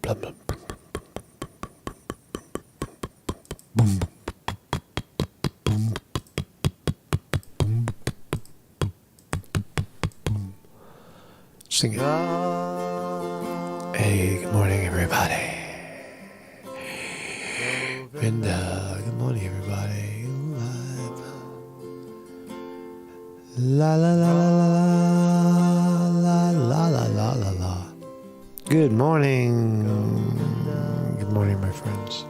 Sing it. Hey, good morning, everybody. And good morning, everybody. La la la la la la la la la la. Good morning. Good morning, my friends.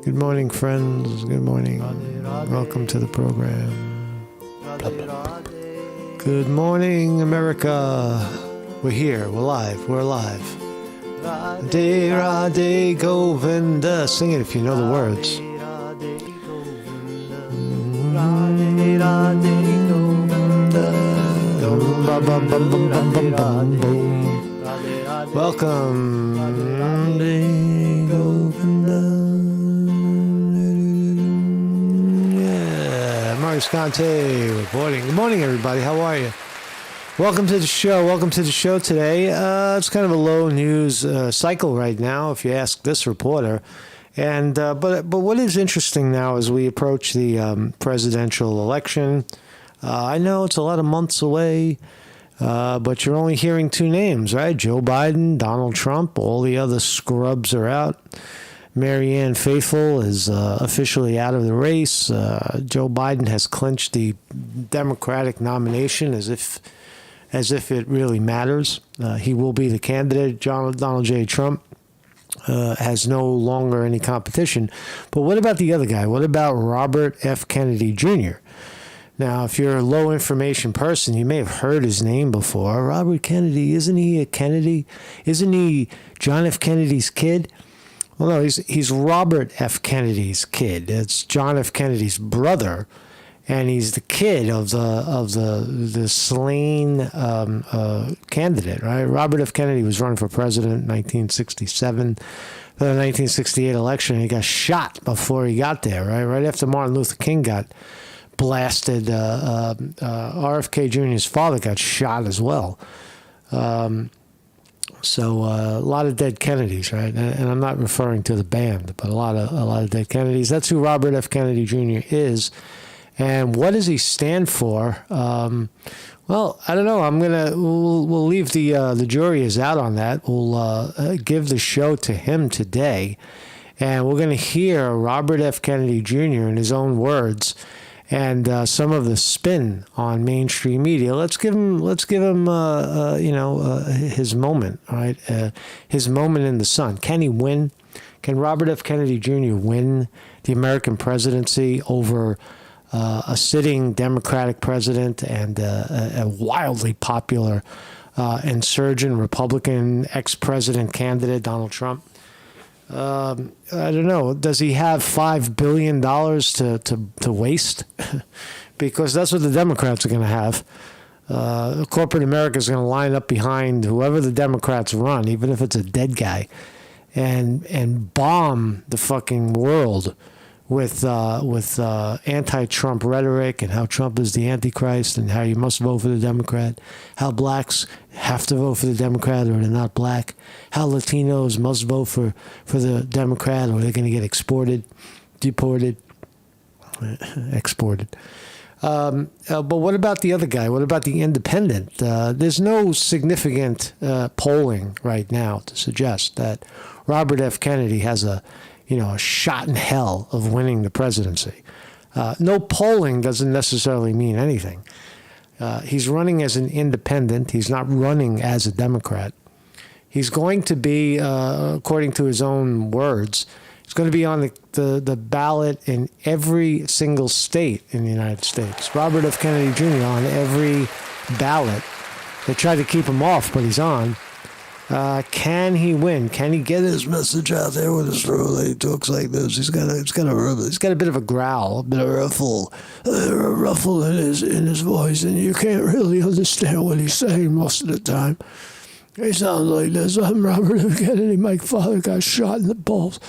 Good morning, friends. Good morning. Welcome to the program. Blah, blah, blah. Good morning, America. We're here. We're live. We're alive. Radhe Radhe Govinda. Sing it if you know the words. Radhe Radhe Govinda. Welcome. Radhe Govinda. Yeah, Mario Scante reporting. Good morning, everybody. How are you? Welcome to the show. Welcome to the show today. It's kind of a low news cycle right now, if you ask this reporter. And but what is interesting now as we approach the presidential election, I know it's a lot of months away, but you're only hearing two names, right? Joe Biden, Donald Trump. All the other scrubs are out. Marianne Faithfull is officially out of the race. Joe Biden has clinched the Democratic nomination as if it really matters. He will be the candidate. Donald J. Trump has no longer any competition. But what about the other guy? What about Robert F. Kennedy Jr.? Now, if you're a low information person, you may have heard his name before. Robert Kennedy, isn't he a Kennedy? Isn't he John F. Kennedy's kid? Well, no, he's Robert F. Kennedy's kid. It's John F. Kennedy's brother. And he's the kid of the slain candidate, right? Robert F. Kennedy was running for president in 1967. For the 1968 election, he got shot before he got there, right? Right after Martin Luther King got blasted, RFK Jr.'s father got shot as well. So a lot of dead Kennedys, right? And I'm not referring to the band, but a lot of dead Kennedys. That's who Robert F. Kennedy Jr. is. And what does he stand for? Well, I don't know. We'll leave the jury is out on that. We'll give the show to him today, and we're going to hear Robert F. Kennedy Jr. in his own words, and some of the spin on mainstream media. Let's give him his moment, right? His moment in the sun. Can he win? Can Robert F. Kennedy Jr. win the American presidency over a sitting Democratic president and a wildly popular insurgent Republican ex-president candidate, Donald Trump? I don't know. Does he have $5 billion to waste? Because that's what the Democrats are going to have. Corporate America is going to line up behind whoever the Democrats run, even if it's a dead guy, and bomb the fucking world with anti-Trump rhetoric and how Trump is the Antichrist and how you must vote for the Democrat, how blacks have to vote for the Democrat or they're not black, how Latinos must vote for the Democrat or they're going to get deported. But what about the other guy? What about the independent? There's no significant polling right now to suggest that Robert F. Kennedy has a shot in hell of winning the presidency. No polling doesn't necessarily mean anything. He's running as an independent. He's not running as a Democrat. He's going to be, according to his own words, he's going to be on the ballot in every single state in the United States. Robert F. Kennedy Jr. on every ballot. They tried to keep him off, but he's on. Can he win? Can he get his message out there with his throat? He talks like this. He's got a bit of a growl, a bit of a ruffle in his voice, and you can't really understand what he's saying most of the time. He sounds like this. I'm Robert F. Kennedy. My father got shot in the balls.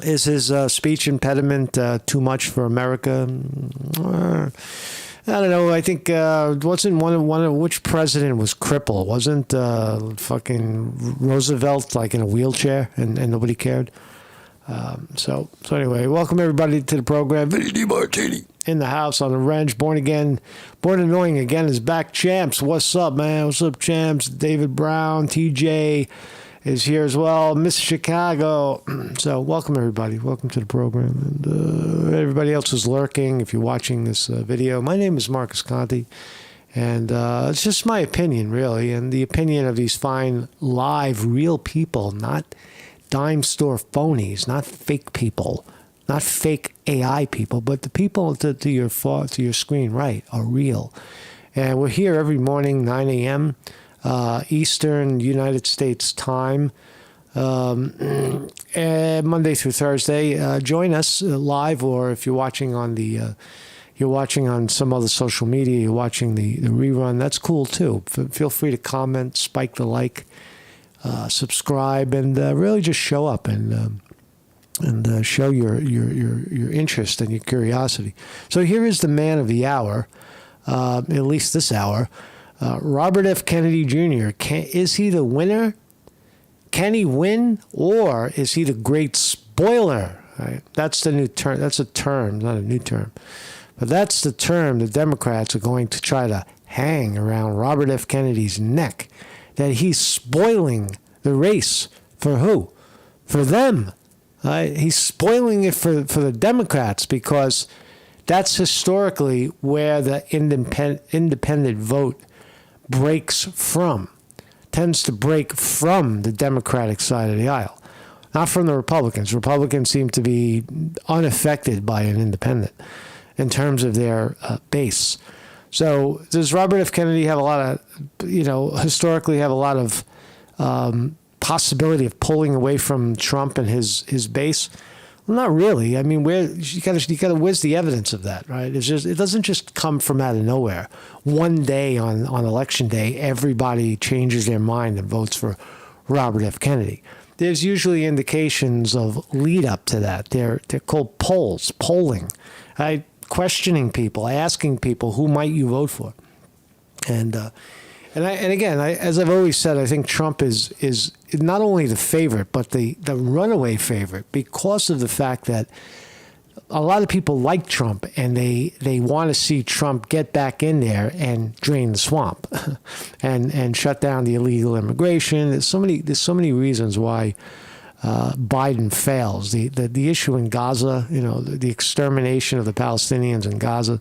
Is his speech impediment too much for America? I don't know. I think wasn't one of which president was crippled? Wasn't fucking Roosevelt like in a wheelchair and nobody cared? So anyway, welcome everybody to the program. Vinny DiMartini in the house on the wrench. Born again, born annoying again is back. Champs, what's up, man? What's up, Champs? David Brown, TJ is here as well. Miss Chicago. So welcome everybody. Welcome to the program, and everybody else who's lurking. If you're watching this video, my name is Marcus Conti, and it's just my opinion, really, and the opinion of these fine, live, real people, not dime store phonies, not fake people, not fake AI people, but the people to your screen right are real. And we're here every morning, 9 a.m. Eastern United States time, and Monday through Thursday. Join us live, or if you're watching on some other social media, you're watching the rerun. That's cool too. Feel free to comment, spike the like, subscribe, and really just show up and show your interest and your curiosity. So here is the man of the hour, at least this hour. Robert F. Kennedy Jr. Is he the winner? Can he win? Or is he the great spoiler? Right? That's the new term. That's a term, not a new term. But that's the term the Democrats are going to try to hang around Robert F. Kennedy's neck. That he's spoiling the race. For who? For them. He's spoiling it for the Democrats, because that's historically where the independent vote tends to break from the Democratic side of the aisle, not from the Republicans. Republicans seem to be unaffected by an independent in terms of their base. So does Robert F. Kennedy have a lot of, historically have a lot of possibility of pulling away from Trump and his base? Well, not really. I mean, you gotta where's the evidence of that, right? It doesn't just come from out of nowhere. One day on election day, everybody changes their mind and votes for Robert F. Kennedy. There's usually indications of lead up to that. They're called polling, right? Questioning people, asking people, who might you vote for? And again, as I've always said, I think Trump is not only the favorite, but the runaway favorite, because of the fact that a lot of people like Trump, and they want to see Trump get back in there and drain the swamp and shut down the illegal immigration. There's so many reasons why Biden fails. The issue in Gaza, the extermination of the Palestinians in Gaza,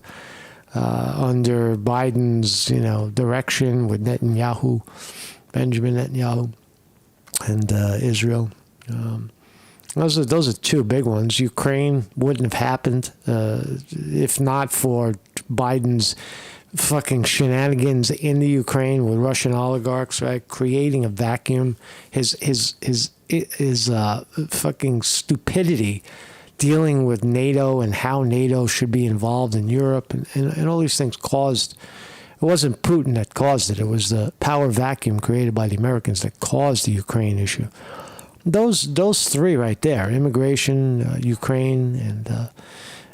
under Biden's, direction with Netanyahu, Benjamin Netanyahu, and Israel. Those are two big ones. Ukraine wouldn't have happened if not for Biden's fucking shenanigans in the Ukraine with Russian oligarchs, right? Creating a vacuum. His fucking stupidity dealing with NATO and how NATO should be involved in Europe and all these things caused. It wasn't Putin that caused it. It was the power vacuum created by the Americans that caused the Ukraine issue. Those three right there: immigration, Ukraine, and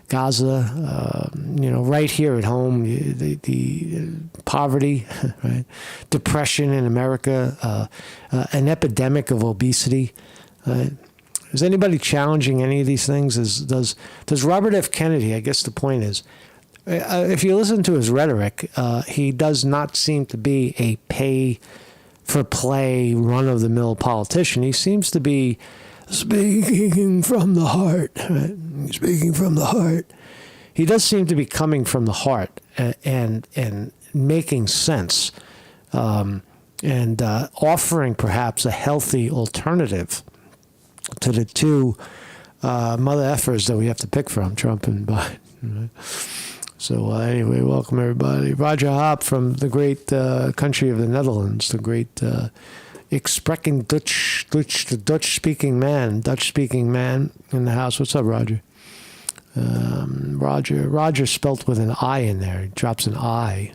Gaza. Right here at home, the poverty, right? Depression in America, an epidemic of obesity. Is anybody challenging any of these things? Does Robert F. Kennedy? I guess the point is, if you listen to his rhetoric, he does not seem to be a pay-for-play, run-of-the-mill politician. He seems to be speaking from the heart. Right? Speaking from the heart. He does seem to be coming from the heart and making sense, and offering perhaps a healthy alternative to the two mother effers that we have to pick from, Trump and Biden. Right? So anyway, welcome everybody. Roger Hop from the great country of the Netherlands, the great Gesprekken Dutch, the Dutch-speaking man in the house. What's up, Roger? Roger spelt with an I in there. He drops an I.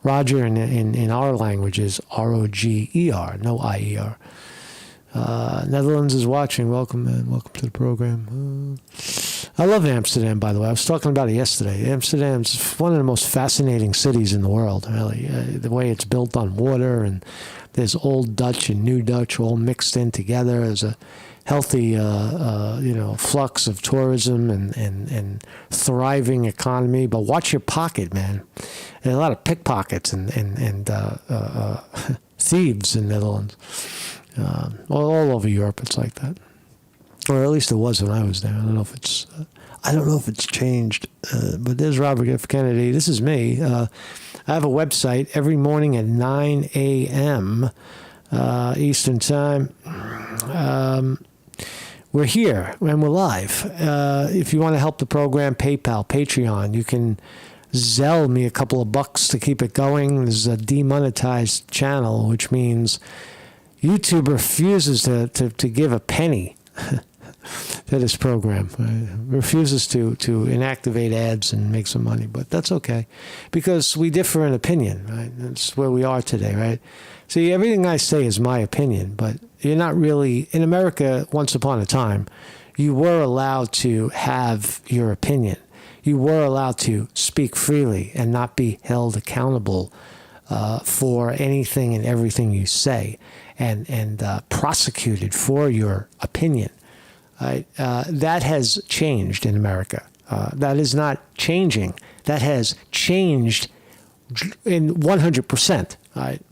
Roger in our language is R-O-G-E-R, no I-E-R. Netherlands is watching. Welcome, man. Welcome to the program. I love Amsterdam, by the way. I was talking about it yesterday. Amsterdam's one of the most fascinating cities in the world, really. The way it's built on water, and there's Old Dutch and New Dutch all mixed in together. There's a healthy, flux of tourism and thriving economy. But watch your pocket, man. There's a lot of pickpockets and thieves in the Netherlands. All over Europe, it's like that. Or at least it was when I was there. I don't know if it's changed. But there's Robert F. Kennedy. This is me. I have a website every morning at 9 a.m. Eastern Time. We're here and we're live. If you want to help the program, PayPal, Patreon, you can Zelle me a couple of bucks to keep it going. This is a demonetized channel, which means YouTube refuses to give a penny to this program. Refuses to inactivate ads and make some money, but that's okay because we differ in opinion, right? That's where we are today, right? See, everything I say is my opinion, but you're not really in America. Once upon a time, you were allowed to have your opinion. You were allowed to speak freely and not be held accountable for anything and everything you say, and prosecuted for your opinion. That has changed in America. That is not changing. That has changed in 100%.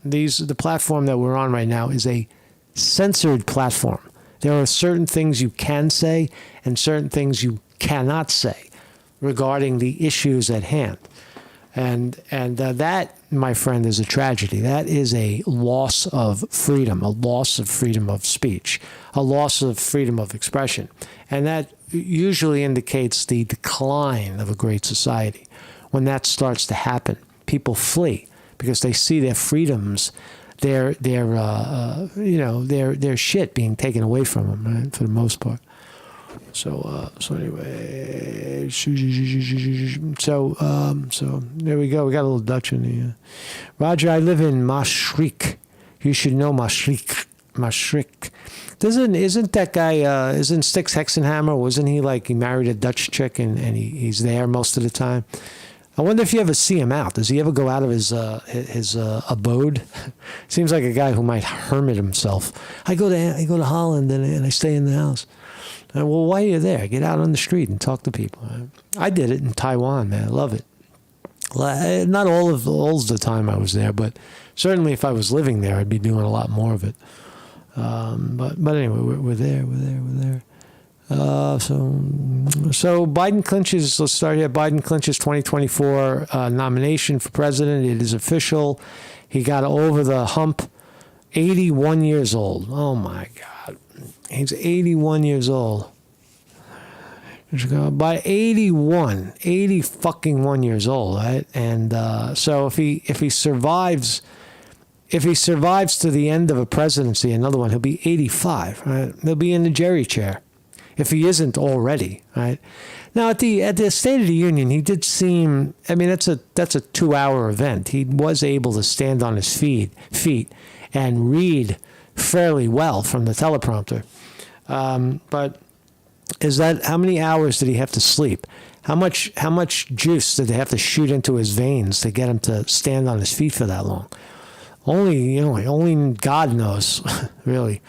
The platform that we're on right now is a censored platform. There are certain things you can say and certain things you cannot say regarding the issues at hand. And that, my friend, is a tragedy. That is a loss of freedom, a loss of freedom of speech, a loss of freedom of expression. And that usually indicates the decline of a great society. When that starts to happen, people flee because they see their freedoms, their shit being taken away from them, right, for the most part. So anyway, so there we go. We got a little Dutch in the Roger, I live in Maastricht. You should know Maastricht. Isn't that guy? Isn't Styx Hexenhammer? Wasn't he like he married a Dutch chick and he's there most of the time? I wonder if you ever see him out. Does he ever go out of his abode? Seems like a guy who might hermit himself. I go to Holland and I stay in the house. Well, why are you there? Get out on the street and talk to people. I did it in Taiwan, man. I love it. Not all the time I was there, but certainly if I was living there, I'd be doing a lot more of it. But anyway, we're there. So Biden clinches. Let's start here. Biden clinches 2024 nomination for president. It is official. He got over the hump. 81 years old. Oh my God. He's 81 years old. By 80 fucking 1 years old, right? And so if he survives to the end of a presidency, another one, he'll be 85, right? He'll be in the Jerry chair, if he isn't already, right? Now at the State of the Union, he did seem. I mean, that's a 2-hour event. He was able to stand on his feet and read fairly well from the teleprompter. But is that, how many hours did he have to sleep? How much juice did they have to shoot into his veins to get him to stand on his feet for that long? Only God knows, really.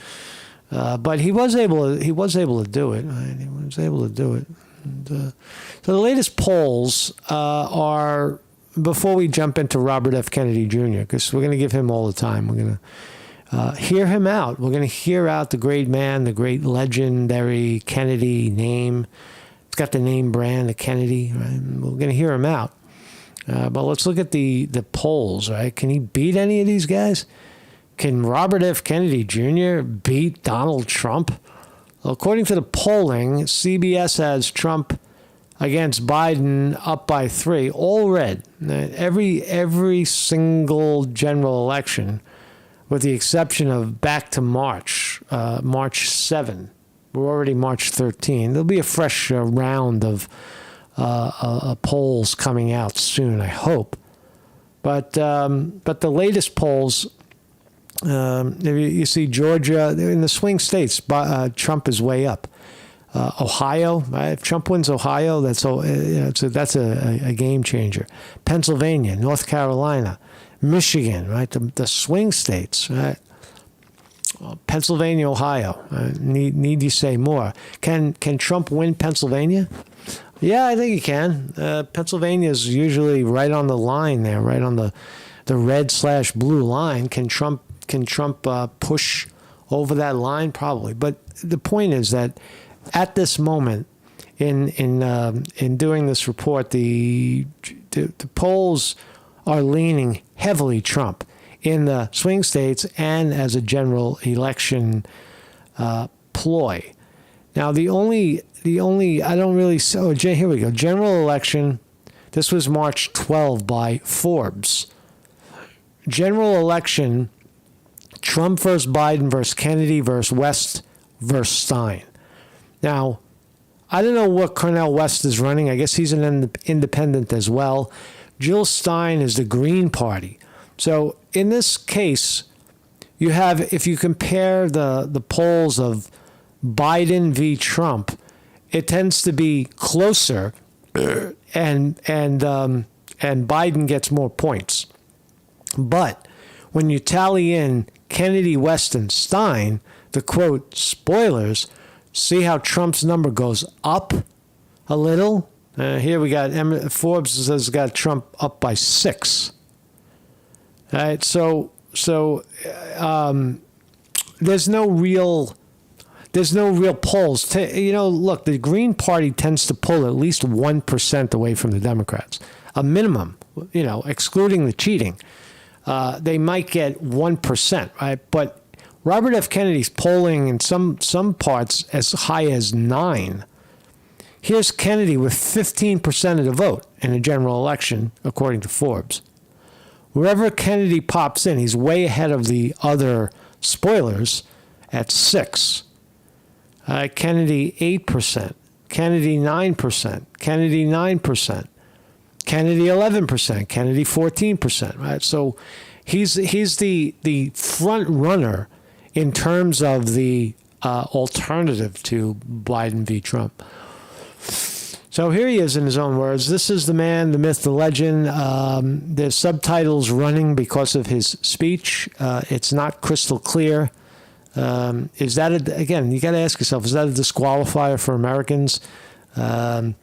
But he was able to do it. Right? He was able to do it. And, so the latest polls are, before we jump into Robert F. Kennedy Jr., because we're going to give him all the time. We're going to hear him out. We're going to hear out the great man, the great legendary Kennedy name. It's got the name brand, the Kennedy. Right? We're going to hear him out. But let's look at the polls, right? Can he beat any of these guys? Can Robert F. Kennedy Jr. beat Donald Trump? Well, according to the polling, CBS has Trump against Biden up by 3, all red. Every single general election, with the exception of back to March 7. We're already March 13. There'll be a fresh round of polls coming out soon, I hope. But the latest polls, you see Georgia, in the swing states, Trump is way up. Ohio, right? If Trump wins Ohio, that's a game changer. Pennsylvania, North Carolina, Michigan, right? The swing states, right? Pennsylvania, Ohio. Need you say more? Can Trump win Pennsylvania? Yeah, I think he can. Pennsylvania is usually right on the line there, right on the red/blue line. Can Trump push over that line? Probably. But the point is that at this moment, in doing this report, the polls are leaning heavily Trump in the swing states and as a general election ploy. Now, the only I don't really. Oh, here we go. General election. This was March 12 by Forbes. General election. Trump versus Biden versus Kennedy versus West versus Stein. Now, I don't know what Cornel West is running. I guess he's an independent as well. Jill Stein is the Green Party. So in this case, you have, if you compare the polls of Biden v. Trump, it tends to be closer, and Biden gets more points. But when you tally in Kennedy, West, and Stein, the quote spoilers, see how Trump's number goes up a little. Here we got Forbes has got Trump up by 6. All right, so there's no real polls. Look, the Green Party tends to pull at least 1% away from the Democrats, a minimum. Excluding the cheating, they might get 1%, right? But Robert F. Kennedy's polling in some parts as high as 9. Here's Kennedy with 15% of the vote in a general election, according to Forbes. Wherever Kennedy pops in, he's way ahead of the other spoilers at 6. Kennedy 8%, Kennedy 9%, Kennedy 9%, Kennedy 11%, Kennedy 14%. Right, so he's the front runner in terms of the alternative to Biden v. Trump. So here he is in his own words. This is the man, the myth, the legend. There's subtitles running because of his speech. It's not crystal clear. Is that, again, you got to ask yourself, is that a disqualifier for Americans? I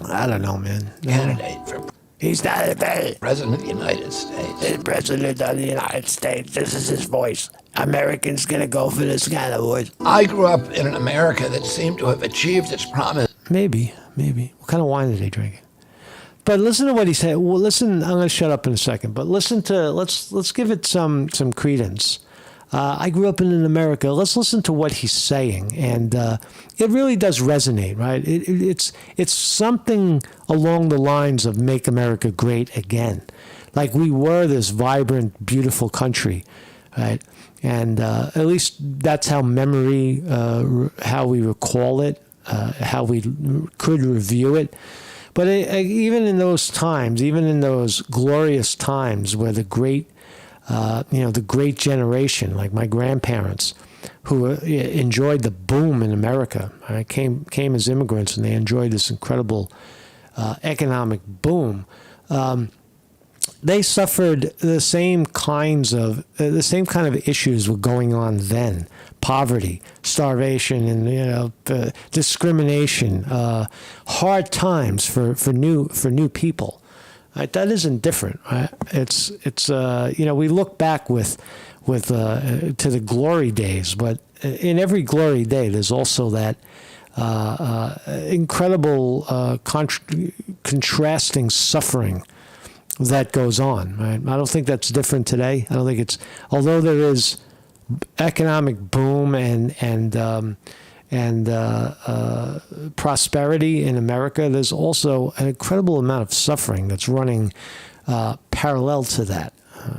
don't know, man. Candidate for He's not a President of the United States. the President of the United States. This is his voice. Americans going to go for this kind of voice. I grew up in an America that seemed to have achieved its promise. Maybe. What kind of wine are they drinking? But listen to what he said. Well, listen, I'm going to shut up in a second. But listen to, let's give it some credence. I grew up in America. Let's listen to what he's saying, and it really does resonate, right? It's something along the lines of "Make America Great Again," like we were this vibrant, beautiful country, right? And at least that's how memory, how we recall it, how we could review it. But even in those times, even in those glorious times where the great generation, like my grandparents, who enjoyed the boom in America, right, came as immigrants, and they enjoyed this incredible economic boom. They suffered the same kind of issues were going on then: poverty, starvation, and discrimination, hard times for new people. Right? That isn't different. Right? It's we look back with to the glory days, but in every glory day, there's also that incredible contrasting suffering that goes on. Right? I don't think that's different today. I don't think it's, although there is economic boom and prosperity in America, there's also an incredible amount of suffering that's running parallel to that,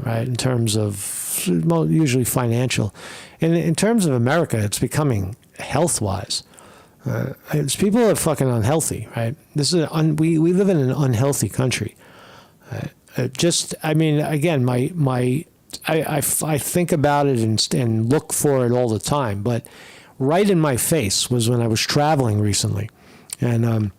right? In terms of usually financial. And in terms of America, it's becoming health-wise. People are fucking unhealthy, right? This is we live in an unhealthy country. I think about it and look for it all the time, but right in my face was when I was traveling recently. And,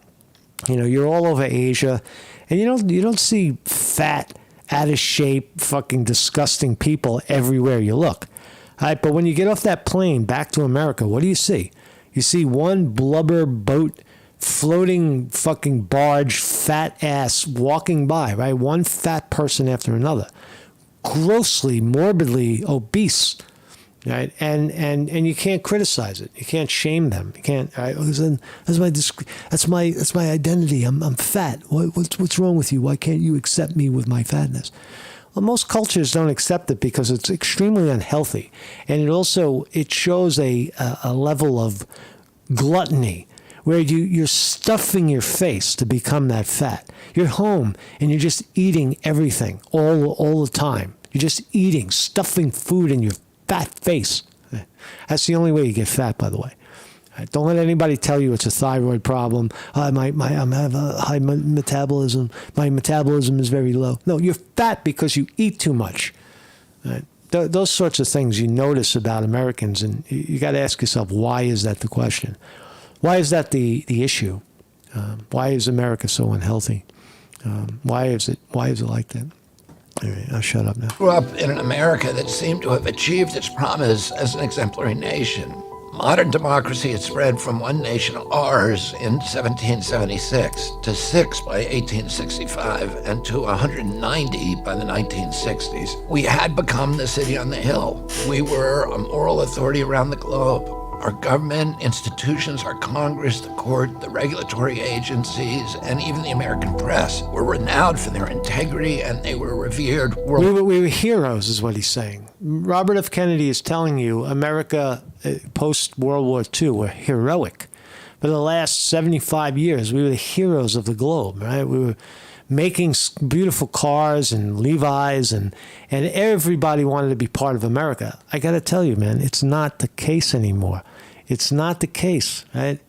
you're all over Asia, and you don't see fat, out of shape, fucking disgusting people everywhere you look. All right, but when you get off that plane back to America, what do you see? You see one blubber boat, floating fucking barge, fat ass walking by, right? One fat person after another, grossly, morbidly obese, right? And you can't criticize it. You can't shame them. You can't. Right? That's my identity. I'm fat. What's wrong with you? Why can't you accept me with my fatness? Well, most cultures don't accept it because it's extremely unhealthy, and it shows a level of gluttony where you're stuffing your face to become that fat. You're home and you're just eating everything all the time. You're just eating, stuffing food in your fat face. That's the only way you get fat, by the way. Don't let anybody tell you it's a thyroid problem. I have a high metabolism. My metabolism is very low. No, you're fat because you eat too much. Right? Those sorts of things you notice about Americans, and you got to ask yourself, why is that the question? Why is that the issue? Why is America so unhealthy? Why is it like that? All right, I'll shut up now. Grew up in an America that seemed to have achieved its promise as an exemplary nation. Modern democracy had spread from one nation, ours, in 1776 to 6 by 1865 and to 190 by the 1960s. We had become the city on the hill. We were a moral authority around the globe. Our government, institutions, our Congress, the court, the regulatory agencies, and even the American press were renowned for their integrity, and they were revered worldwide. We were heroes, is what he's saying. Robert F. Kennedy is telling you America, post-World War II, were heroic. For the last 75 years, we were the heroes of the globe, right? We were making beautiful cars and Levi's, and everybody wanted to be part of America. I got to tell you, man, it's not the case anymore. It's not the case, right?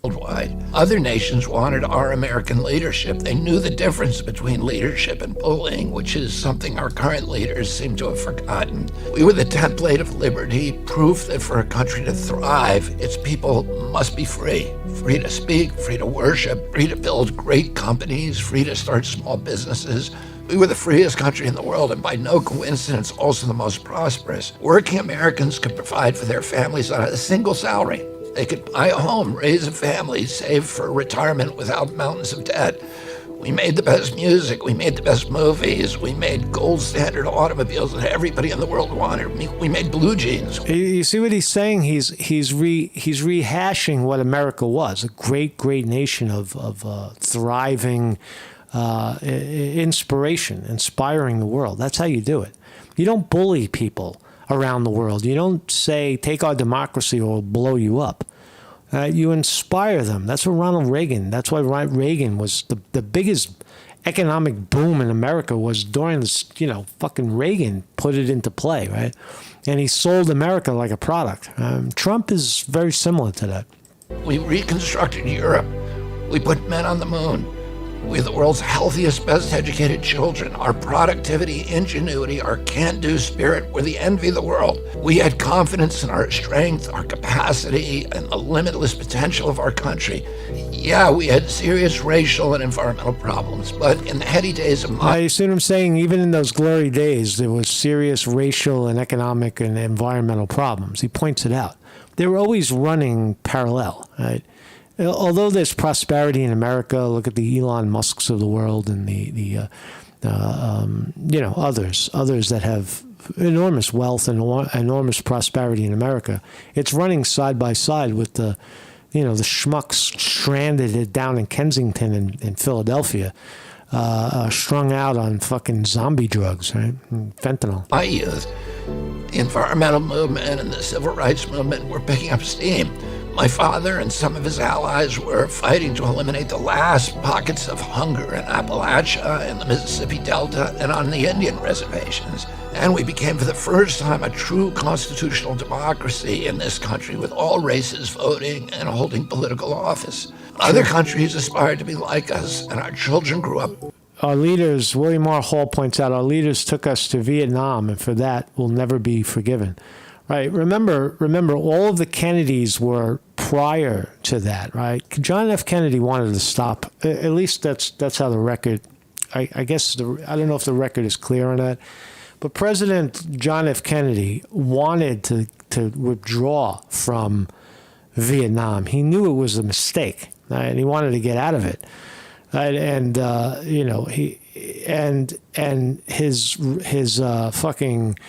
Worldwide. Other nations wanted our American leadership. They knew the difference between leadership and bullying, which is something our current leaders seem to have forgotten. We were the template of liberty, proof that for a country to thrive, its people must be free. Free to speak, free to worship, free to build great companies, free to start small businesses. We were the freest country in the world, and by no coincidence, also the most prosperous. Working Americans could provide for their families on a single salary. They could buy a home, raise a family, save for retirement without mountains of debt. We made the best music. We made the best movies. We made gold standard automobiles that everybody in the world wanted. We made blue jeans. You see what he's saying? He's rehashing what America was, a great nation of thriving inspiration, inspiring the world. That's how you do it. You don't bully people around the world. You don't say, take our democracy or we'll blow you up. You inspire them. That's what that's why Reagan was the biggest economic boom in America was during this, fucking Reagan put it into play, right? And he sold America like a product. Trump is very similar to that. We reconstructed Europe. We put men on the moon. We have the world's healthiest, best educated children. Our productivity, ingenuity, our can-do spirit were the envy of the world. We had confidence in our strength, our capacity, and the limitless potential of our country. Yeah, we had serious racial and environmental problems, but in the heady days of you see what I'm saying? Even in those glory days, there was serious racial and economic and environmental problems. He points it out. They were always running parallel, right? Although there's prosperity in America, look at the Elon Musks of the world and the others that have enormous wealth and enormous prosperity in America. It's running side by side with the schmucks stranded down in Kensington in Philadelphia, strung out on fucking zombie drugs, right? Fentanyl. My youth, the environmental movement and the civil rights movement were picking up steam. My father and some of his allies were fighting to eliminate the last pockets of hunger in Appalachia, in the Mississippi Delta, and on the Indian reservations. And we became, for the first time, a true constitutional democracy in this country, with all races voting and holding political office. Other countries aspired to be like us, and our children grew up. Our leaders, William R. Hall points out, our leaders took us to Vietnam, and for that, we'll never be forgiven. right? Remember, all of the Kennedys were prior to that, right? John F. Kennedy wanted to stop. At least that's how the record. I guess I don't know if the record is clear on that, but President John F. Kennedy wanted to withdraw from Vietnam. He knew it was a mistake, right? And he wanted to get out of it. Right? And his fucking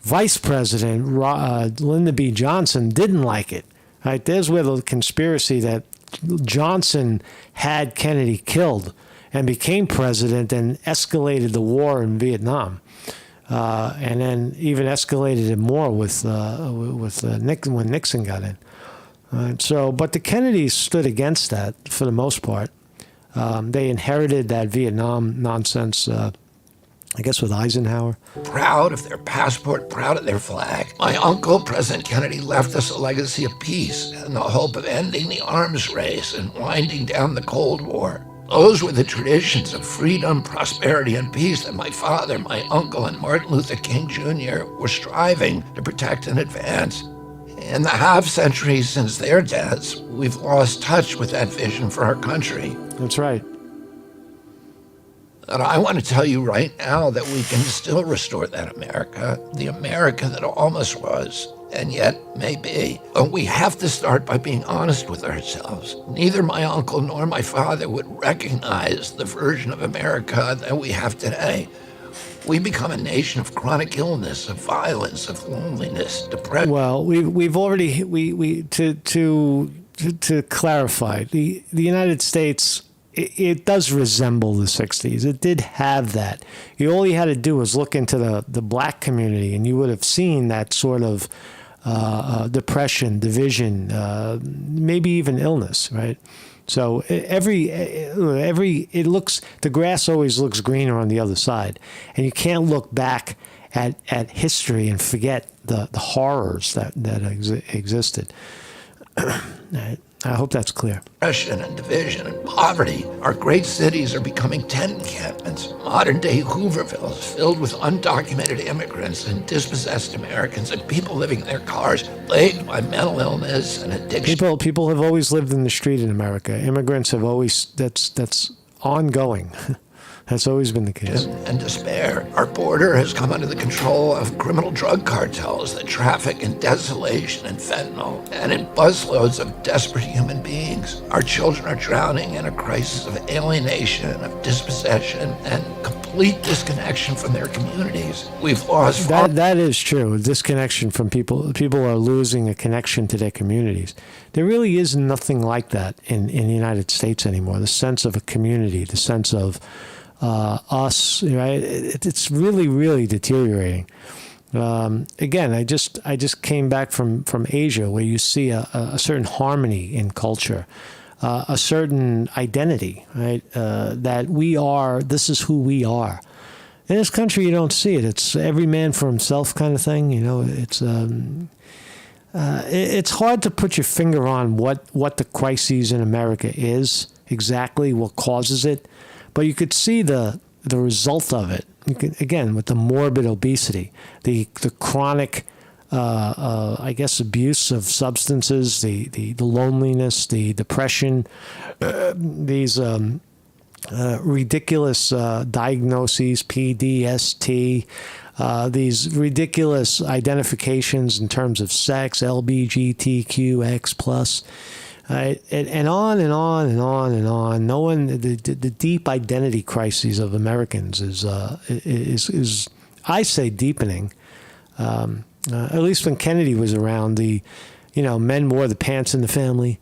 vice president Lyndon B. Johnson didn't like it. Right? There's where the conspiracy that Johnson had Kennedy killed and became president and escalated the war in Vietnam, and then even escalated it more with Nixon when Nixon got in. But the Kennedys stood against that for the most part. They inherited that Vietnam nonsense, I guess, with Eisenhower. Proud of their passport, proud of their flag. My uncle, President Kennedy, left us a legacy of peace and the hope of ending the arms race and winding down the Cold War. Those were the traditions of freedom, prosperity, and peace that my father, my uncle, and Martin Luther King Jr. were striving to protect and advance. In the half-century since their deaths, we've lost touch with that vision for our country. That's right. And I want to tell you right now that we can still restore that America, the America that almost was, and yet may be. But we have to start by being honest with ourselves. Neither my uncle nor my father would recognize the version of America that we have today. We become a nation of chronic illness, of violence, of loneliness, depression. Well, we've already to clarify, the United States, it does resemble the 60s. It did have that. All you had to do was look into the black community, and you would have seen that sort of depression, division, maybe even illness, right? So the grass always looks greener on the other side, and you can't look back at history and forget the horrors that existed. I hope that's clear. Depression and division and poverty. Our great cities are becoming tent encampments. Modern-day Hoovervilles filled with undocumented immigrants and dispossessed Americans and people living in their cars, plagued by mental illness and addiction. People have always lived in the street in America. Immigrants have always, that's ongoing. That's always been the case. And despair. Our border has come under the control of criminal drug cartels that traffic in desolation and fentanyl, and in busloads of desperate human beings. Our children are drowning in a crisis of alienation, of dispossession, and complete disconnection from their communities. We've lost... That is true. Disconnection from people. People are losing a connection to their communities. There really is nothing like that in the United States anymore. The sense of a community, the sense of us, right? It's really, really deteriorating. Again, I just came back from Asia, where you see a certain harmony in culture, a certain identity, right? That this is who we are. In this country, you don't see it. It's every man for himself kind of thing. You know, it's hard to put your finger on what the crises in America is exactly, what causes it. But you could see the result of it. You could, again, with the morbid obesity, the chronic, I guess, abuse of substances, the loneliness, the depression, these ridiculous diagnoses, PDST, these ridiculous identifications in terms of sex, LGBTQX+. And on and on and on and on. No one, the deep identity crises of Americans is I say deepening. At least when Kennedy was around, men wore the pants in the family,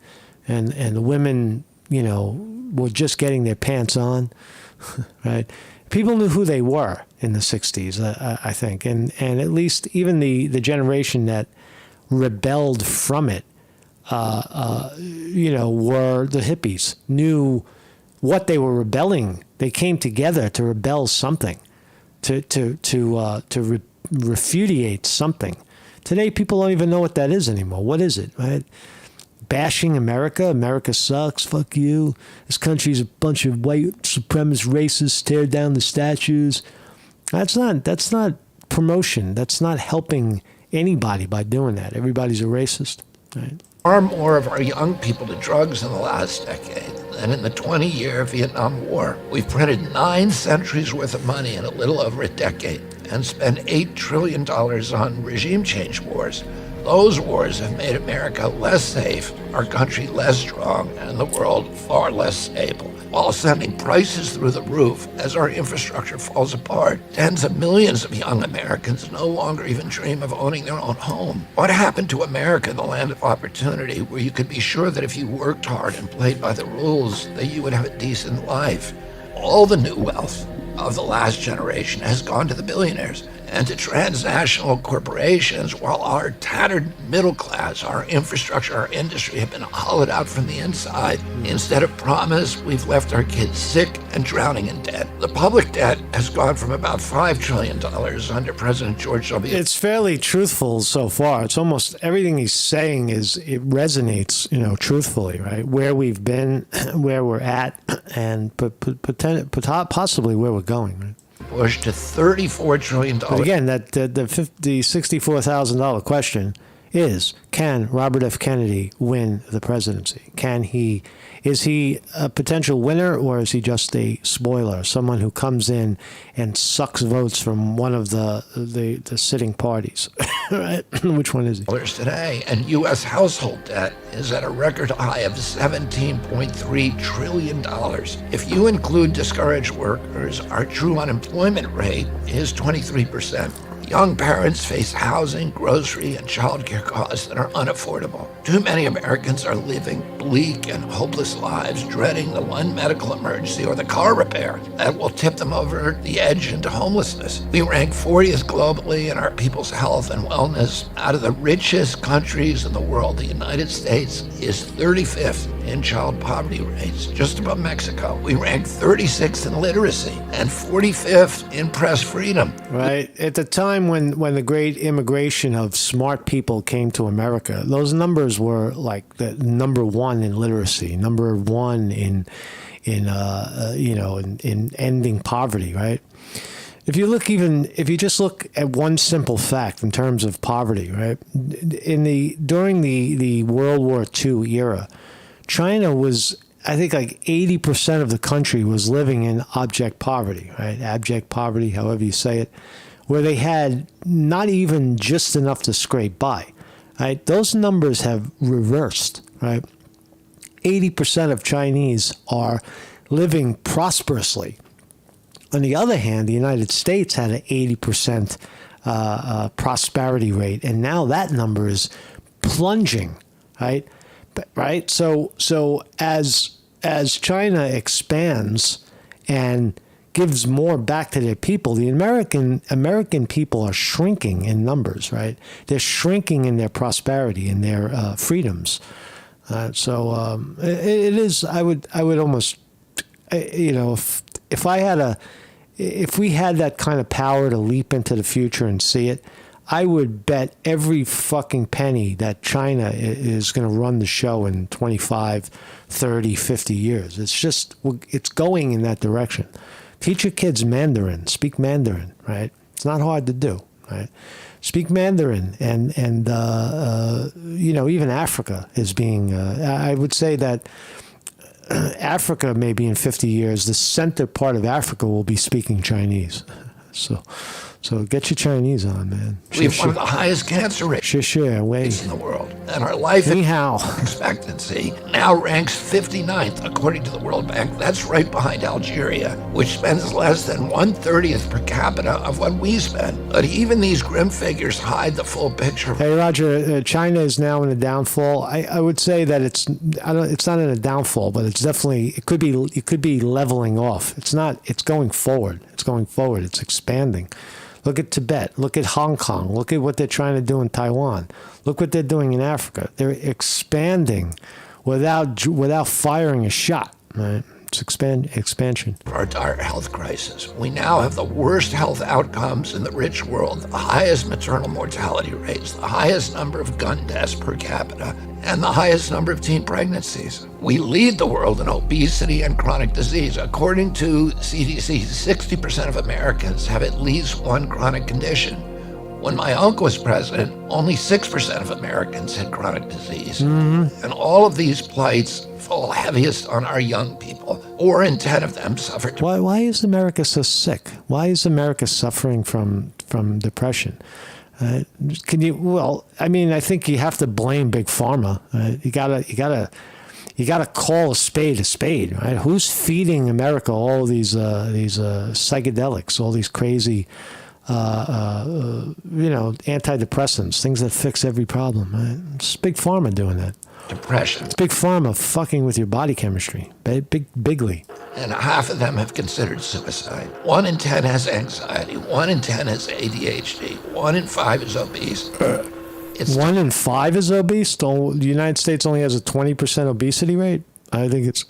and the women, were just getting their pants on, right? People knew who they were in the 60s, I think, and at least even the generation that rebelled from it, were the hippies, knew what they were rebelling. They came together to rebel something, to repudiate something. Today, people don't even know what that is anymore. What is it, right? Bashing America. America sucks. Fuck you. This country's a bunch of white supremacist racists. Tear down the statues. That's not promotion. That's not helping anybody by doing that. Everybody's a racist, right? Far more of our young people to drugs in the last decade than in the 20-year Vietnam War. We've printed 9 centuries worth of money in a little over a decade and spent $8 trillion on regime change wars. Those wars have made America less safe, our country less strong, and the world far less stable, while sending prices through the roof as our infrastructure falls apart. Tens of millions of young Americans no longer even dream of owning their own home. What happened to America, the land of opportunity, where you could be sure that if you worked hard and played by the rules, that you would have a decent life? All the new wealth of the last generation has gone to the billionaires and to transnational corporations, while our tattered middle class, our infrastructure, our industry have been hollowed out from the inside. Instead of promise, we've left our kids sick and drowning in debt. The public debt has gone from about $5 trillion under President George W. It's fairly truthful so far. It's almost everything he's saying it resonates, truthfully, right? Where we've been, where we're at, and possibly where we're going, right? Bush to $34 trillion. But again, the $64,000 question is: can Robert F. Kennedy win the presidency? Is he a potential winner, or is he just a spoiler, someone who comes in and sucks votes from one of the sitting parties? Right? Which one is he? Today, and U.S. household debt is at a record high of $17.3 trillion. If you include discouraged workers, our true unemployment rate is 23%. Young parents face housing, grocery, and childcare costs that are unaffordable. Too many Americans are living bleak and hopeless lives, dreading the one medical emergency or the car repair that will tip them over the edge into homelessness. We rank 40th globally in our people's health and wellness. Out of the richest countries in the world, the United States is 35th in child poverty rates, just above Mexico. We rank 36th in literacy and 45th in press freedom. Right. At the time when the great immigration of smart people came to America, those numbers were like the number one in literacy, number one in ending poverty, right? If you just look at one simple fact in terms of poverty, right? During the World War II era, China was, I think, like 80% of the country was living in abject poverty, right? Abject poverty, however you say it, where they had not even just enough to scrape by, right? Those numbers have reversed, right? 80% of Chinese are living prosperously. On the other hand, the United States had an 80% prosperity rate, and now that number is plunging, right? Right. So as China expands and gives more back to their people, the American people are shrinking in numbers. Right. They're shrinking in their prosperity and their freedoms. It is. I would almost, if we had that kind of power to leap into the future and see it, I would bet every fucking penny that China is going to run the show in 25, 30, 50 years. It's going in that direction. Teach your kids Mandarin. Speak Mandarin, right? It's not hard to do, right? Speak Mandarin, and even Africa is being, I would say that Africa, maybe in 50 years, the center part of Africa will be speaking Chinese. So get your Chinese on, man. We have one of the highest cancer rates in the world. And our life expectancy now ranks 59th, according to the World Bank. That's right behind Algeria, which spends less than 1/30th per capita of what we spend. But even these grim figures hide the full picture. Hey, Roger, China is now in a downfall. I would say that it's not in a downfall, but it's definitely, it could be leveling off. It's not, it's going forward. It's expanding. Look at Tibet. Look at Hong Kong. Look at what they're trying to do in Taiwan. Look what they're doing in Africa. They're expanding without firing a shot. Right? It's expansion. Our dire health crisis. We now have the worst health outcomes in the rich world, the highest maternal mortality rates, the highest number of gun deaths per capita, and the highest number of teen pregnancies. We lead the world in obesity and chronic disease. According to CDC, 60% of Americans have at least one chronic condition. When my uncle was president, only 6% of Americans had chronic disease. Mm-hmm. And all of these plights fall heaviest on our young people. 4 in 10 of them suffered. Why is America so sick? Why is America suffering from depression? Can you? Well, I mean, I think you have to blame Big Pharma. You gotta call a spade, right? Who's feeding America all these psychedelics, all these crazy, antidepressants, things that fix every problem? Right? It's Big Pharma doing that. Depression. It's Big Pharma fucking with your body chemistry, bigly. And half of them have considered suicide. 1 in 10 has anxiety. 1 in 10 has ADHD. 1 in 5 is obese. 1 in 5 is obese. The United States only has a 20% obesity rate. I think it's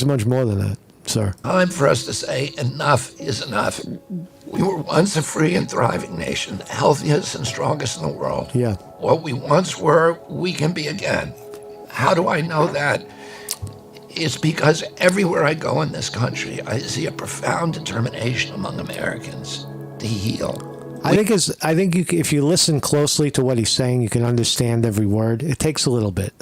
much more than that, sir. Time for us to say enough is enough. We were once a free and thriving nation, the healthiest and strongest in the world. Yeah. What we once were, we can be again. How do I know that? It's because everywhere I go in this country, I see a profound determination among Americans to heal. If you listen closely to what he's saying, you can understand every word. It takes a little bit.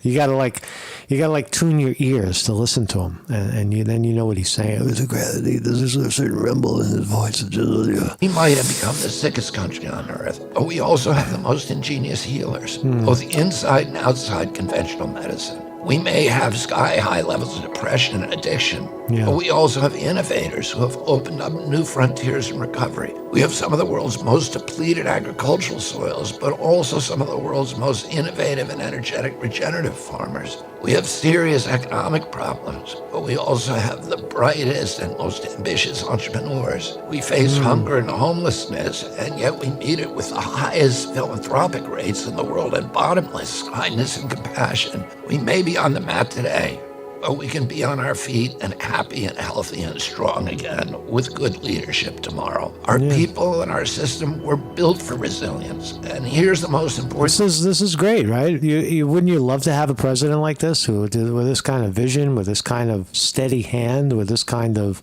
You gotta tune your ears to listen to him, and then you know what he's saying. There's a gravity. There's a certain rumble in his voice. We might have become the sickest country on earth, but we also have the most ingenious healers, both inside and outside conventional medicine. We may have sky-high levels of depression and addiction, but we also have innovators who have opened up new frontiers in recovery. We have some of the world's most depleted agricultural soils, but also some of the world's most innovative and energetic regenerative farmers. We have serious economic problems, but we also have the brightest and most ambitious entrepreneurs. We face hunger and homelessness, and yet we meet it with the highest philanthropic rates in the world and bottomless kindness and compassion. We may be on the mat today, but we can be on our feet and happy and healthy and strong again with good leadership tomorrow. Our people and our system were built for resilience. And here's the most important. This is great, right? Wouldn't you love to have a president like this with this kind of vision, with this kind of steady hand, with this kind of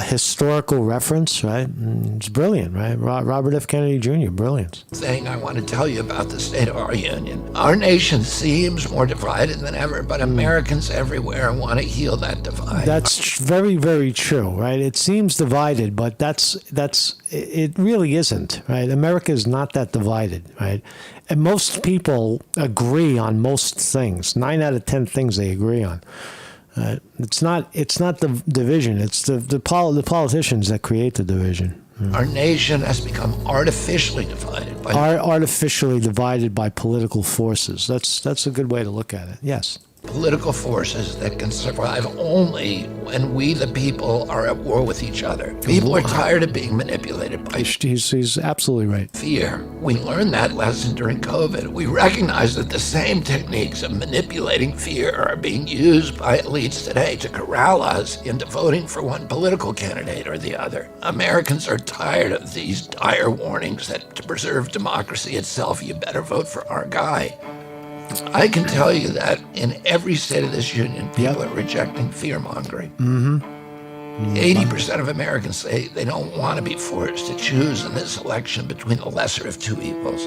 historical reference, right? It's brilliant, right? Robert F. Kennedy Jr., brilliant. Thing I want to tell you about the state of our union. Our nation seems more divided than ever, but Americans everywhere want to heal that divide. That's very, very true, right? It seems divided, but it really isn't, right? America is not that divided, right? And most people agree on most things. 9 out of 10 things they agree on. It's not the division. It's the politicians that create the division. Our nation has become artificially divided by political forces. That's a good way to look at it. Yes. Political forces that can survive only when we, the people, are at war with each other. People are tired of being manipulated by He's absolutely right. fear. We learned that lesson during COVID. We recognize that the same techniques of manipulating fear are being used by elites today to corral us into voting for one political candidate or the other. Americans are tired of these dire warnings that to preserve democracy itself, you better vote for our guy. I can tell you that in every state of this union, people are rejecting fear-mongering. 80% of Americans say they don't want to be forced to choose in this election between the lesser of two evils.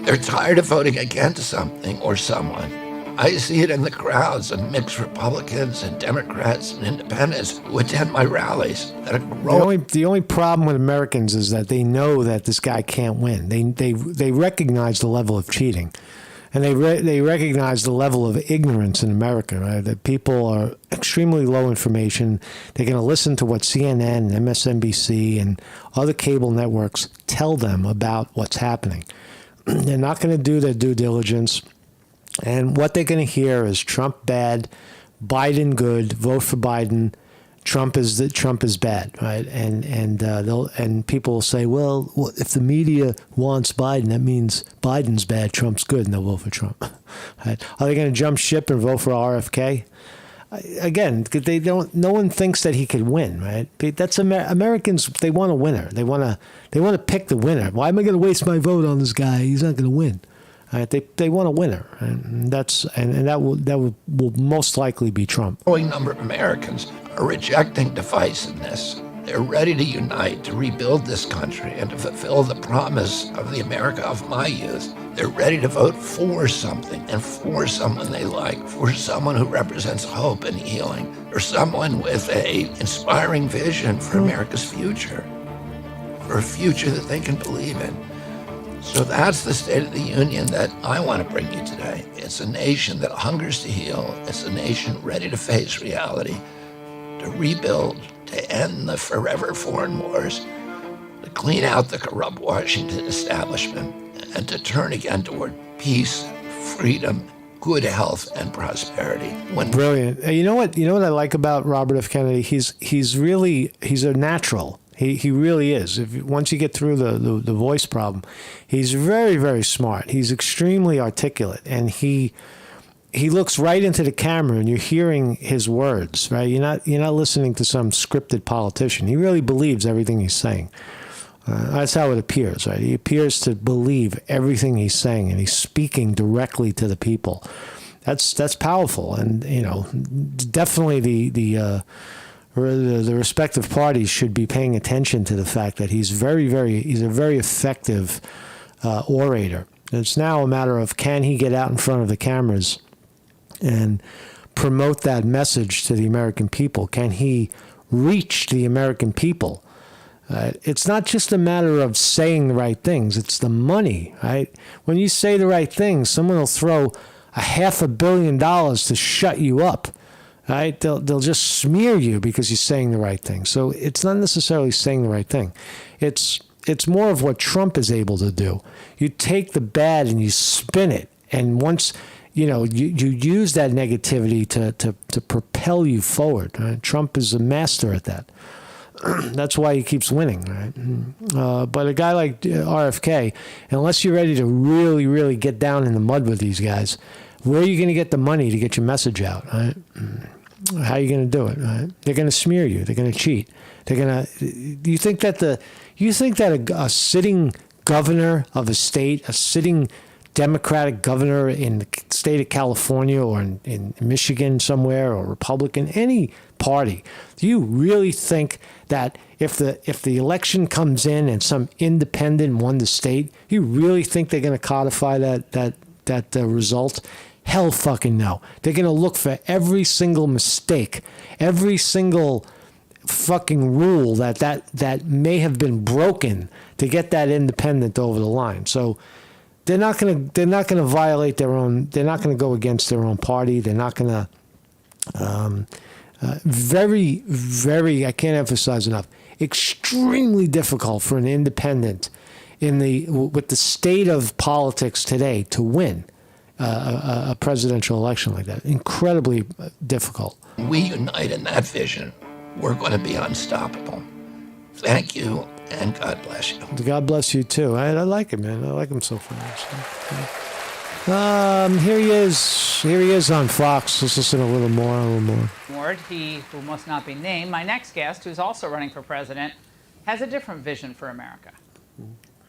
They're tired of voting against something or someone. I see it in the crowds of mixed Republicans and Democrats and independents who attend my rallies. The only problem with Americans is that they know that this guy can't win. They recognize the level of cheating. And they recognize the level of ignorance in America, right? That people are extremely low information. They're going to listen to what CNN and MSNBC and other cable networks tell them about what's happening. They're not going to do their due diligence. And what they're going to hear is Trump bad, Biden good, vote for Biden. Trump is bad, right? And people will say, well, if the media wants Biden, that means Biden's bad, Trump's good, and they'll vote for Trump. Right? Are they going to jump ship and vote for RFK? Again, no one thinks that he could win, right? That's Americans. They want a winner. They want to pick the winner. Why am I going to waste my vote on this guy? He's not going to win. Right? They want a winner, and that will most likely be Trump. A growing number of Americans are rejecting divisiveness. They're ready to unite to rebuild this country and to fulfill the promise of the America of my youth. They're ready to vote for something and for someone they like, for someone who represents hope and healing, or someone with a inspiring vision for America's future, for a future that they can believe in. So that's the State of the Union that I want to bring you today. It's a nation that hungers to heal. It's a nation ready to face reality, to rebuild, to end the forever foreign wars, to clean out the corrupt Washington establishment, and to turn again toward peace, freedom, good health, and prosperity. Brilliant. You know what? You know what I like about Robert F. Kennedy? He's a natural. He really is. Once you get through the voice problem, he's very, very smart. He's extremely articulate, and he looks right into the camera, and you're hearing his words. Right? You're not listening to some scripted politician. He really believes everything he's saying. That's how it appears. Right? He appears to believe everything he's saying, and he's speaking directly to the people. That's powerful, and definitely the respective parties should be paying attention to the fact that he's a very effective orator. It's now a matter of, can he get out in front of the cameras and promote that message to the American people? Can he reach the American people? It's not just a matter of saying the right things. It's the money, right? When you say the right things, someone will throw $500 million to shut you up. Right? They'll just smear you because you're saying the right thing. So it's not necessarily saying the right thing. It's more of what Trump is able to do. You take the bad and you spin it, and once you use that negativity to propel you forward. Right? Trump is a master at that. That's why he keeps winning. Right? But a guy like RFK, unless you're ready to really, really get down in the mud with these guys, where are you going to get the money to get your message out? Right? How are you going to do it? Right? They're going to smear you. They're going to cheat. They're going to. You think that a sitting governor of a state, a sitting Democratic governor in the state of California or in Michigan somewhere, or Republican, any party, do you really think that if the election comes in and some independent won the state, you really think they're going to codify that result? Hell fucking no. They're going to look for every single mistake, every single fucking rule that may have been broken to get that independent over the line. So they're not going to violate their own, they're not going to go against their own party. They're not going to very, very, I can't emphasize enough, extremely difficult for an independent with the state of politics today to win a presidential election like that. Incredibly difficult. We unite in that vision, we're going to be unstoppable. Thank you, and God bless you. God bless you too. I like him, man. I like him so far. Here he is. Here he is on Fox. Let's listen a little more. He who must not be named, my next guest, who's also running for president, has a different vision for America.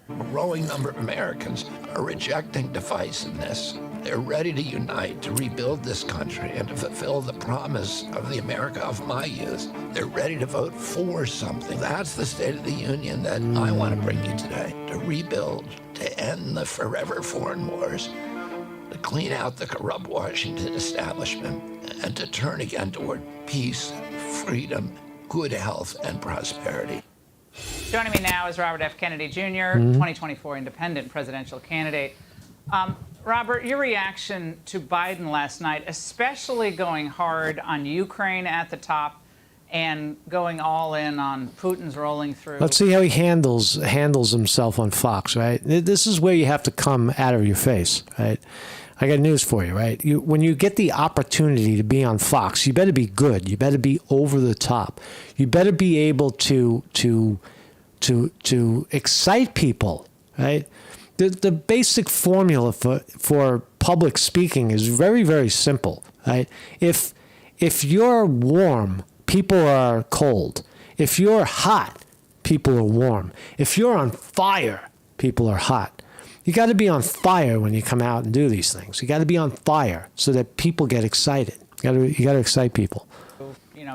A growing number of Americans are rejecting divisiveness. They're ready to unite to rebuild this country and to fulfill the promise of the America of my youth. They're ready to vote for something. That's the State of the Union that I want to bring you today. To rebuild, to end the forever foreign wars, to clean out the corrupt Washington establishment, and to turn again toward peace, freedom, good health, and prosperity. Joining me now is Robert F. Kennedy Jr., 2024 independent presidential candidate. Robert, your reaction to Biden last night, especially going hard on Ukraine at the top and going all in on Putin's rolling through. Let's see how he handles himself on Fox, right? This is where you have to come out of your face, right? I got news for you, right? When you get the opportunity to be on Fox, you better be good. You better be over the top. You better be able to excite people, right? The basic formula for public speaking is very, very simple, right? If you're warm, people are cold. If you're hot, people are warm. If you're on fire, people are hot. You got to be on fire when you come out and do these things. You got to be on fire so that people get excited. You got to excite people.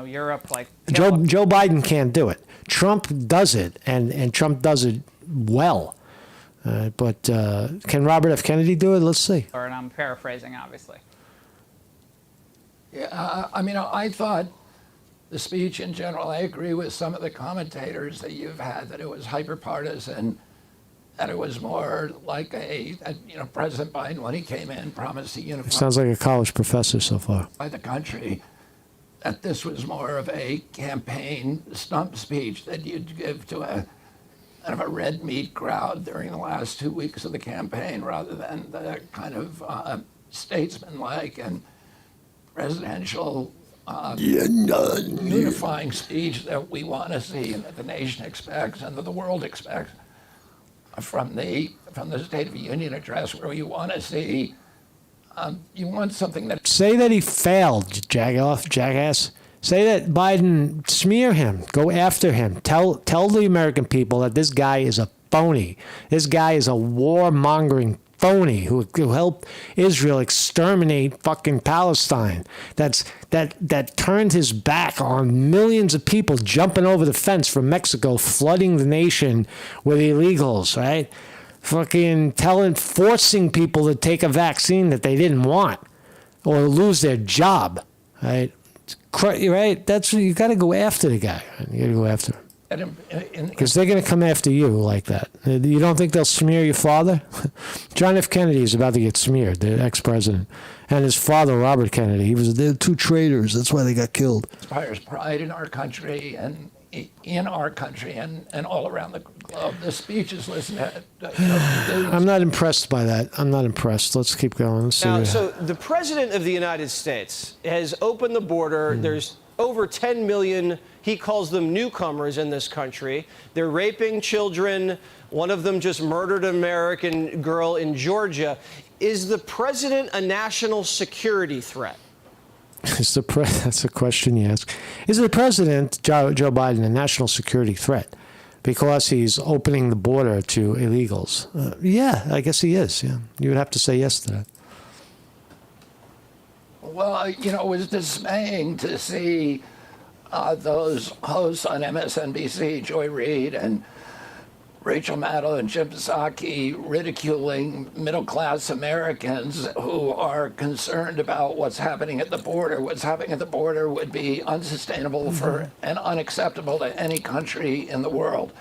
Europe, like Joe Biden can't do it. Trump does it, and Trump does it well. But can Robert F. Kennedy do it? Let's see. and I'm paraphrasing, obviously. Yeah, I thought the speech in general, I agree with some of the commentators that you've had, that it was hyper-partisan, that it was more like President Biden, when he came in, promised to unify. Sounds like a college professor so far. By the country, that this was more of a campaign stump speech that you'd give to a kind of a red meat crowd during the last 2 weeks of the campaign, rather than the kind of statesman-like and presidential unifying speech that we want to see and that the nation expects and that the world expects from the State of the Union address, where you want to see, you want something that... Say that he failed, jackass. Say that Biden, smear him, go after him. Tell the American people that this guy is a phony. This guy is a warmongering phony who helped Israel exterminate fucking Palestine. That turned his back on millions of people jumping over the fence from Mexico, flooding the nation with illegals, right? Fucking forcing people to take a vaccine that they didn't want or lose their job, right? Right? That's what you got to go after the guy. You got to go after him. Because they're going to come after you like that. You don't think they'll smear your father? John F. Kennedy is about to get smeared, the ex-president. And his father, Robert Kennedy, they're two traitors. That's why they got killed. Inspires pride in our country and all around the globe. The speeches, listen, I'm not impressed by that. I'm not impressed. Let's keep going. Let's see. Now, so the President of the United States has opened the border. There's over 10 million, he calls them newcomers in this country. They're raping children. One of them just murdered an American girl in Georgia. Is the president a national security threat? That's a question you ask. Is the president, Joe Biden, a national security threat because he's opening the border to illegals? Yeah, I guess he is. Yeah, you would have to say yes to that. Well, it was dismaying to see those hosts on MSNBC, Joy Reid and Rachel Maddow and Jim Psaki, ridiculing middle-class Americans who are concerned about what's happening at the border. What's happening at the border would be unsustainable for and unacceptable to any country in the world.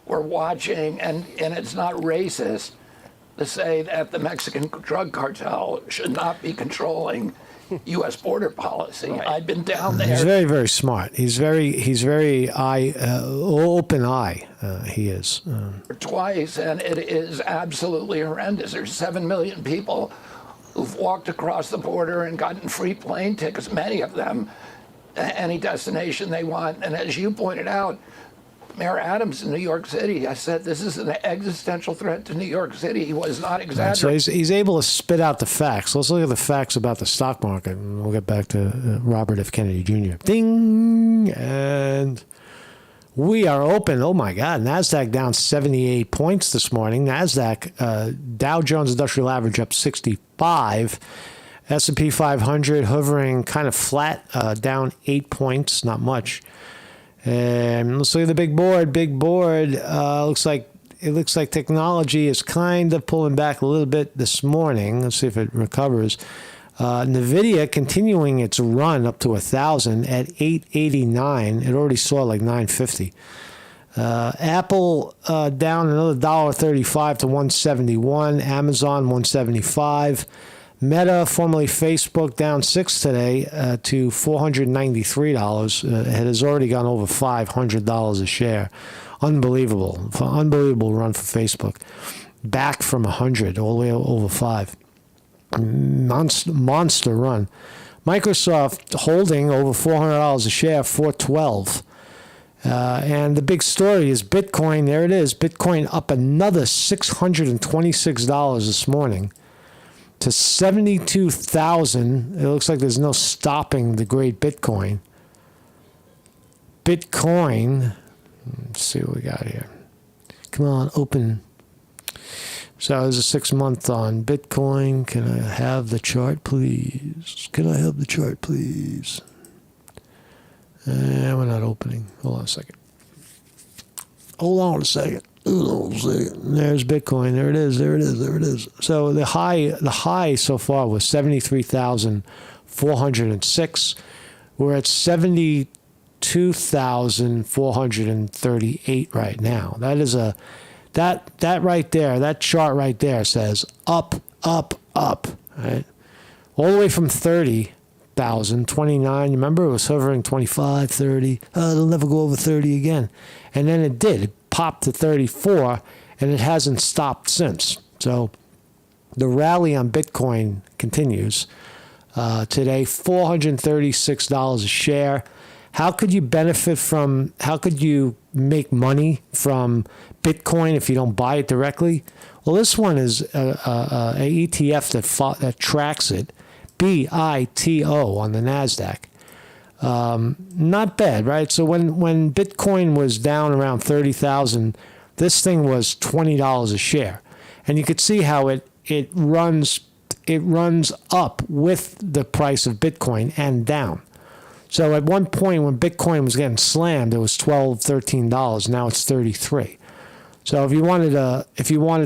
We're watching, and it's not racist to say that the Mexican drug cartel should not be controlling U.S. border policy. Right. I've been down there. He's very, very smart. He's very open eye. He is. Twice, and it is absolutely horrendous. There's 7 million people who've walked across the border and gotten free plane tickets, many of them, to any destination they want. And as you pointed out, Mayor Adams in New York City, I said this is an existential threat to New York City. He was not exaggerating. So he's able to spit out the facts. Let's look at the facts about the stock market, and we'll get back to Robert F. Kennedy Jr. Ding! And we are open. Oh, my God. NASDAQ down 78 points this morning. NASDAQ, Dow Jones Industrial Average up 65. S&P 500 hovering kind of flat, down 8 points, not much. And let's look at the big board. Big board looks like technology is kind of pulling back a little bit this morning. Let's see if it recovers. NVIDIA continuing its run up to 1,000 at 889. It already saw like 950. Apple down another $1.35 to 171. Amazon 175. Meta, formerly Facebook, down 6 today to $493. It has already gone over $500 a share. Unbelievable run for Facebook. Back from 100 all the way over 5. Monster run. Microsoft holding over $400 a share, $412. And the big story is Bitcoin. There it is. Bitcoin up another $626 this morning to 72,000. It looks like there's no stopping the great Bitcoin. Bitcoin, let's see what we got here. Come on, open. So there's a 6-month on Bitcoin. Can I have the chart, please? Can I have the chart, please? We're not opening. Hold on a second. Hold on a second. There's Bitcoin. There it is. There it is. There it is. So the high so far was 73,406. We're at 72,438 right now. That is that right there. That chart right there says up, up, up. Right, all the way from 30,000, 29. Remember, it was hovering 25, 30. It'll never go over 30 again. And then it did. It popped to 34, and it hasn't stopped since. So the rally on Bitcoin continues. Today, $436 a share. How could you how could you make money from Bitcoin if you don't buy it directly? Well, this one is a ETF that tracks it, BITO on the NASDAQ. Not bad, right? So when Bitcoin was down around 30,000, this thing was $20 a share. And you could see how it runs up with the price of Bitcoin and down. So at one point when Bitcoin was getting slammed, it was $12, $13. Now it's 33. So if you wanted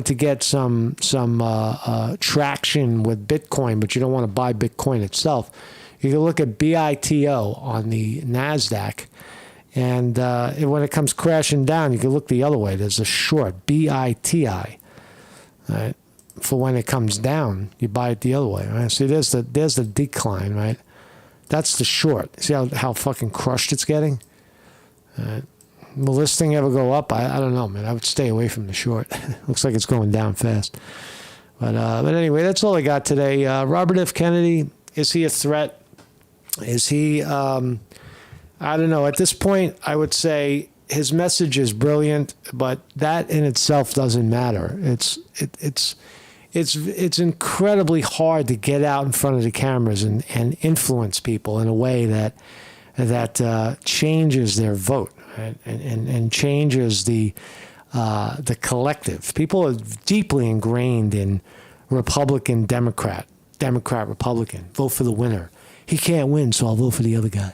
to get some traction with Bitcoin, but you don't want to buy Bitcoin itself, you can look at BITO on the NASDAQ. And when it comes crashing down, you can look the other way. There's a short, BITI. Right? For when it comes down, you buy it the other way. Right? See, there's the decline, right? That's the short. See how fucking crushed it's getting? Will this thing ever go up? I don't know, man. I would stay away from the short. Looks like it's going down fast. But anyway, that's all I got today. Robert F. Kennedy, is he a threat? Is he, I don't know. At this point, I would say his message is brilliant, but that in itself doesn't matter. It's incredibly hard to get out in front of the cameras and influence people in a way that changes their vote, right? and changes the collective. People are deeply ingrained in Republican, Democrat, Republican. Vote for the winner. He can't win, so I'll vote for the other guy.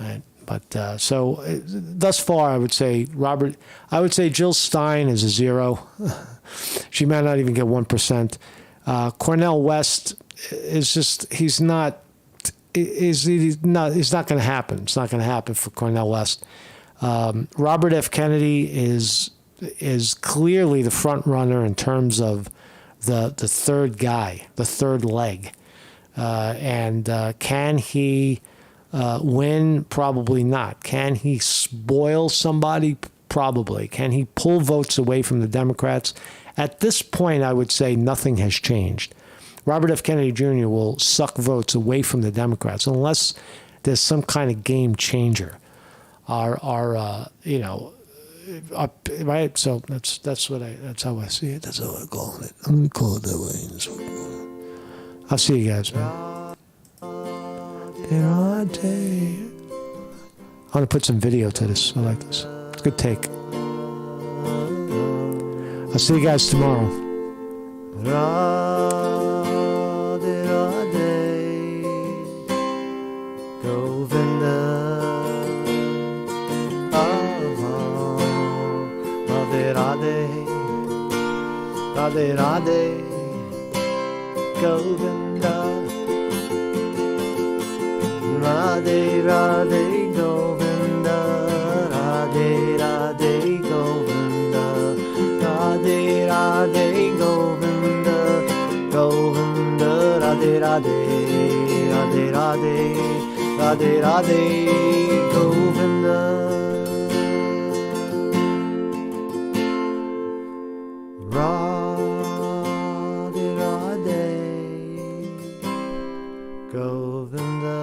Right? But so thus far, I would say Jill Stein is a 0. She might not even get 1%. Cornel West is just he's not going to happen. It's not going to happen for Cornel West. Robert F. Kennedy is clearly the front runner in terms of the third guy, the third leg, and can he win? Probably not. Can he spoil somebody? Probably. Can he pull votes away from the Democrats? At this point, I would say nothing has changed. Robert F. Kennedy Jr. will suck votes away from the Democrats unless there's some kind of game changer. Right? So that's how I see it. That's how I call it. I'm gonna call it that way. I'll see you guys, man. I'm gonna put some video to this. I like this. It's a good take. I'll see you guys tomorrow. Radhe Radhe Govinda Radhe Radhe Radhe Radhe Govinda Radhe Radhe Govinda Radhe Radhe Govinda Radhe Radhe Govinda Govinda Radhe Radhe Radhe Radhe Radhe Radhe Govinda Radhe Radhe Govinda